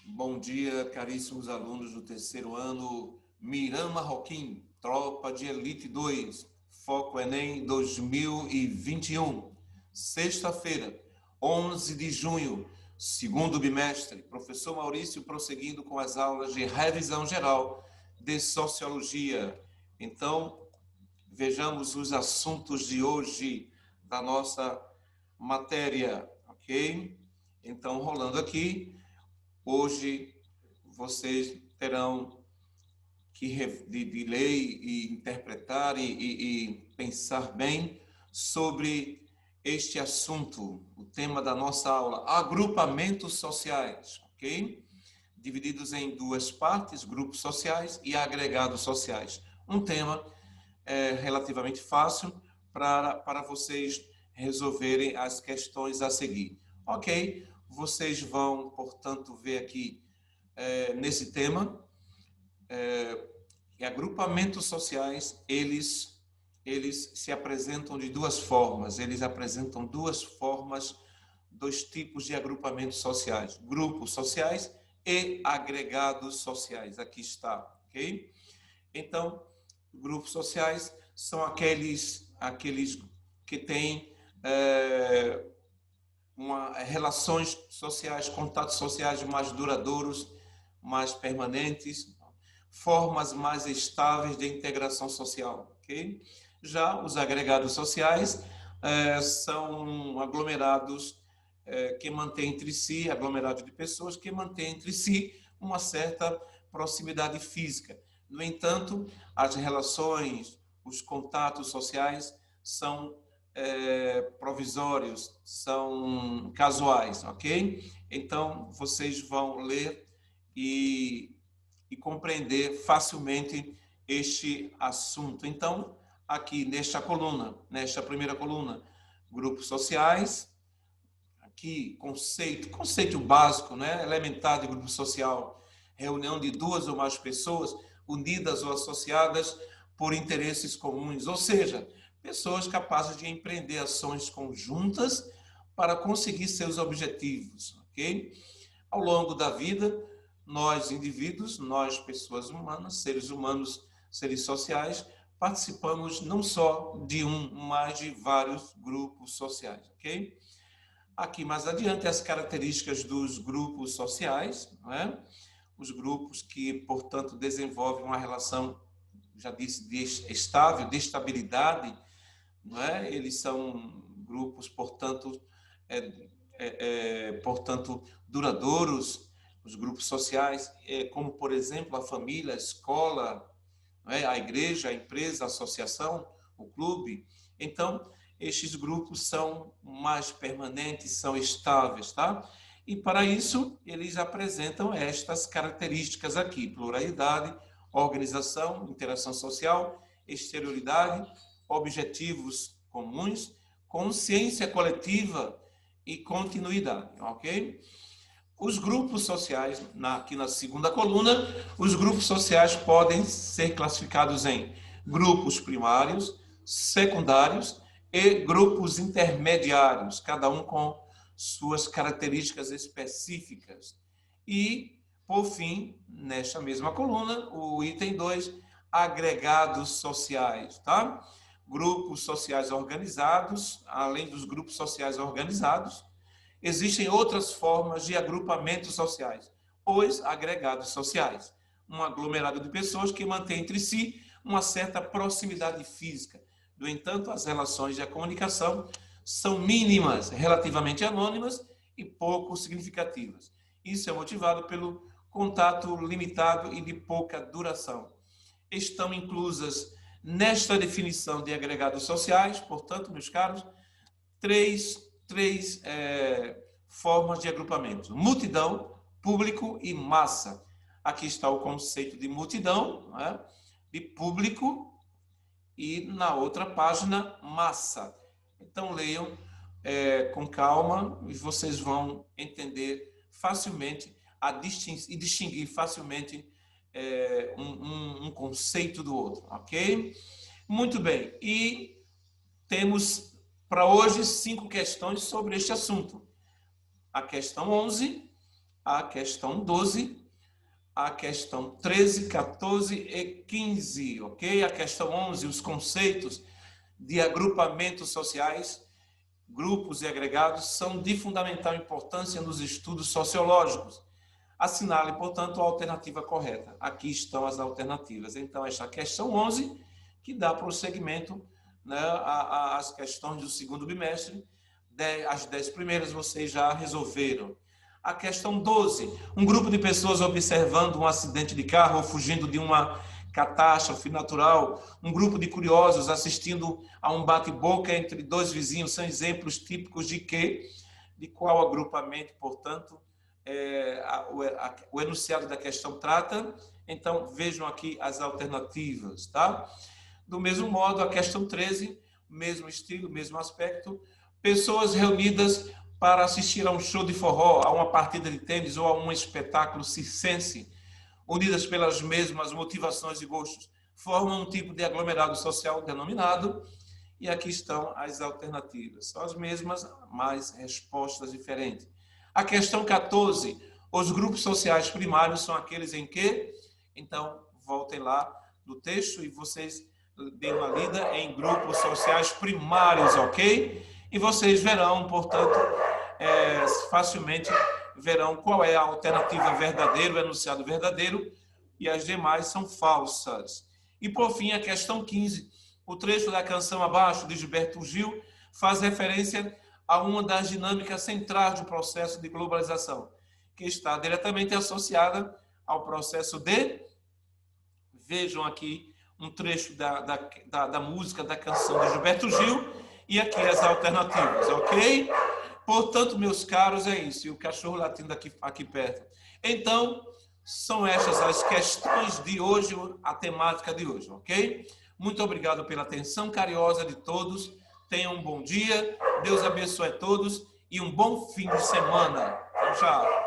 Bom dia, caríssimos alunos do terceiro ano, Miram Marroquim, Tropa de Elite 2, Foco Enem 2021. Sexta-feira, 11 de junho, segundo bimestre, professor Maurício prosseguindo com as aulas de revisão geral de Sociologia. Então, vejamos os assuntos de hoje da nossa matéria, ok? Então, rolando aqui. Hoje, vocês terão que de ler e interpretar e pensar bem sobre este assunto, o tema da nossa aula, agrupamentos sociais, ok? Divididos em duas partes, grupos sociais e agregados sociais. Um tema relativamente fácil para vocês resolverem as questões a seguir. Ok? Vocês vão, portanto, ver aqui nesse tema que agrupamentos sociais, eles se apresentam de duas formas. Eles apresentam duas formas, dois tipos de agrupamentos sociais. Grupos sociais e agregados sociais. Aqui está, ok? Então, grupos sociais são aqueles que têm relações sociais, contatos sociais mais duradouros, mais permanentes, formas mais estáveis de integração social. Okay? Já os agregados sociais são aglomerados que mantêm entre si, aglomerados de pessoas que mantêm entre si uma certa proximidade física. No entanto, as relações, os contatos sociais são provisórios, são casuais, ok? Então, vocês vão ler e compreender facilmente este assunto. Então, aqui nesta primeira coluna, grupos sociais, aqui conceito básico, né? Elementar de grupo social, reunião de duas ou mais pessoas unidas ou associadas por interesses comuns, ou seja, pessoas capazes de empreender ações conjuntas para conseguir seus objetivos, ok? Ao longo da vida, nós indivíduos, nós pessoas humanas, seres sociais, participamos não só de mas de vários grupos sociais, ok? Aqui mais adiante as características dos grupos sociais, não é? Os grupos que, portanto, desenvolvem uma relação, já disse, estável, de estabilidade, não é? Eles são grupos, portanto, duradouros, os grupos sociais, como, por exemplo, a família, a escola, não é? A igreja, a empresa, a associação, o clube. Então, estes grupos são mais permanentes, são estáveis, tá? E, para isso, eles apresentam estas características aqui: pluralidade, organização, interação social, exterioridade, objetivos comuns, consciência coletiva e continuidade, ok? Os grupos sociais, aqui na segunda coluna, os grupos sociais podem ser classificados em grupos primários, secundários e grupos intermediários, cada um com suas características específicas. E, por fim, nesta mesma coluna, o item 2, agregados sociais, tá? Grupos sociais organizados, além dos grupos sociais organizados, existem outras formas de agrupamentos sociais, os agregados sociais, um aglomerado de pessoas que mantém entre si uma certa proximidade física. No entanto, as relações de comunicação são mínimas, relativamente anônimas e pouco significativas. Isso é motivado pelo contato limitado e de pouca duração. Estão inclusas nesta definição de agregados sociais, portanto, meus caros, três formas de agrupamento: multidão, público e massa. Aqui está o conceito de multidão, né? De público, e na outra página, massa. Então, leiam com calma e vocês vão entender facilmente e distinguir facilmente um conceito do outro, ok? Muito bem, e temos para hoje 5 questões sobre este assunto. A questão 11, a questão 12, a questão 13, 14 e 15, ok? A questão 11, os conceitos de agrupamentos sociais, grupos e agregados são de fundamental importância nos estudos sociológicos. Assinale, portanto, a alternativa correta. Aqui estão as alternativas. Então, esta questão 11, que dá prosseguimento, né, às questões do segundo bimestre, as 10 primeiras vocês já resolveram. A questão 12, um grupo de pessoas observando um acidente de carro ou fugindo de uma catástrofe natural, um grupo de curiosos assistindo a um bate-boca entre dois vizinhos, são exemplos típicos de quê? De qual agrupamento, portanto, o enunciado da questão trata. Então, vejam aqui as alternativas, tá? Do mesmo modo, a questão 13, mesmo estilo, mesmo aspecto, pessoas reunidas para assistir a um show de forró, a uma partida de tênis ou a um espetáculo circense, unidas pelas mesmas motivações e gostos, formam um tipo de aglomerado social denominado, e aqui estão as alternativas. São as mesmas, mas respostas diferentes. A questão 14, os grupos sociais primários são aqueles em que? Então, voltem lá no texto e vocês deem uma lida em grupos sociais primários, ok? E vocês verão, portanto, facilmente verão qual é a alternativa verdadeira, o enunciado verdadeiro, e as demais são falsas. E, por fim, a questão 15. O trecho da canção abaixo, de Gilberto Gil, faz referência a uma das dinâmicas centrais do processo de globalização, que está diretamente associada ao processo de... Vejam aqui um trecho da música, da canção de Gilberto Gil, e aqui as alternativas, ok? Portanto, meus caros, é isso. E o cachorro latindo aqui perto. Então, são estas as questões de hoje, a temática de hoje, ok? Muito obrigado pela atenção carinhosa de todos. Tenham um bom dia. Deus abençoe a todos e um bom fim de semana. Tchau, tchau.